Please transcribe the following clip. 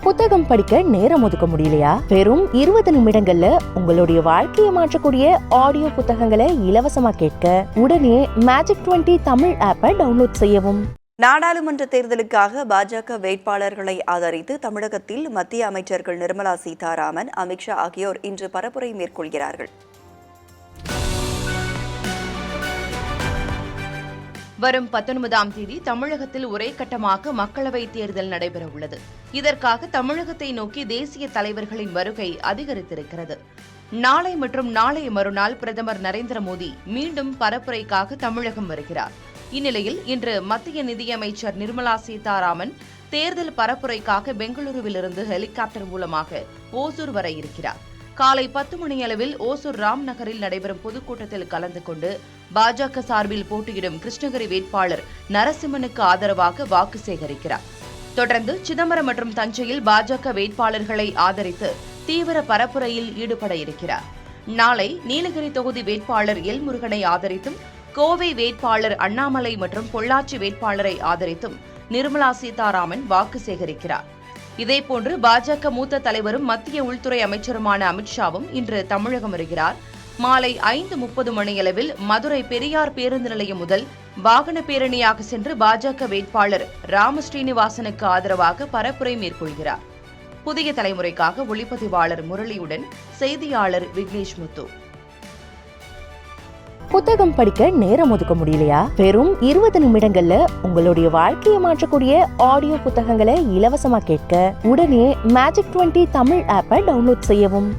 புத்தகம் படிக்க நேரம் ஒதுக்க முடியலையா? வெறும் 20 நிமிடங்கள்ல உங்களுடைய வாழ்க்கையை மாற்றக்கூடிய ஆடியோ புத்தகங்களை இலவசமா கேட்க உடனே மேஜிக் 20 தமிழ் ஆப்பை டவுன்லோட் செய்யவும். நாடாளுமன்ற தேர்தலுக்காக பாஜக வேட்பாளர்களை ஆதரித்து தமிழகத்தில் மத்திய அமைச்சர்கள் நிர்மலா சீதாராமன், அமித்ஷா ஆகியோர் இன்று பரப்புரை மேற்கொள்கிறார்கள். வரும் 19ஆம் தேதி தமிழகத்தில் ஒரே கட்டமாக மக்களவைத் தேர்தல் நடைபெறவுள்ளது. இதற்காக தமிழகத்தை நோக்கி தேசிய தலைவர்களின் வருகை அதிகரித்திருக்கிறது. நாளை மற்றும் நாளைய மறுநாள் பிரதமர் நரேந்திர மோடி மீண்டும் பரப்புரைக்காக தமிழகம் வருகிறார். இந்நிலையில் இன்று மத்திய நிதியமைச்சர் நிர்மலா சீதாராமன் தேர்தல் பரப்புரைக்காக பெங்களூருவிலிருந்து ஹெலிகாப்டர் மூலமாக ஓசூர் வர இருக்கிறார். காலை 10 மணியளவில் ஓசூர் ராம் நகரில் நடைபெறும் பொதுக்கூட்டத்தில் கலந்து கொண்டு பாஜக சார்பில் போட்டியிடும் கிருஷ்ணகிரி வேட்பாளர் நரசிம்மனுக்கு ஆதரவாக வாக்கு சேகரிக்கிறார். தொடர்ந்து சிதம்பரம் மற்றும் தஞ்சையில் பாஜக வேட்பாளர்களை ஆதரித்து தீவிர பரப்புரையில் ஈடுபட இருக்கிறார். நாளை நீலகிரி தொகுதி வேட்பாளர் எல் முருகனை ஆதரித்தும், கோவை வேட்பாளர் அண்ணாமலை மற்றும் பொள்ளாச்சி வேட்பாளரை ஆதரித்தும் நிர்மலா சீதாராமன் வாக்கு சேகரிக்கிறார். இதேபோன்று பாஜக மூத்த தலைவரும் மத்திய உள்துறை அமைச்சருமான அமித்ஷாவும் இன்று தமிழகம் வருகிறார். மாலை 5:30 மணியளவில் மதுரை பெரியார் பேருந்து நிலையம் முதல் வாகன பேரணியாக சென்று பாஜக வேட்பாளர் ராமஸ்ரீனிவாசனுக்கு ஆதரவாக பரப்புரை மேற்கொள்கிறார். புதிய தலைமுறைக்காக ஒளிப்பதிவாளர் முரளியுடன் செய்தியாளர் விக்னேஷ் முத்து. புத்தகம் படிக்க நேரம் ஒதுக்க முடியலையா? வெறும் 20 நிமிடங்கள்ல உங்களுடைய வாழ்க்கையை மாற்றக்கூடிய ஆடியோ புத்தகங்களை இலவசமா கேட்க உடனே மேஜிக் 20 தமிழ் ஆப்பை டவுன்லோட் செய்யவும்.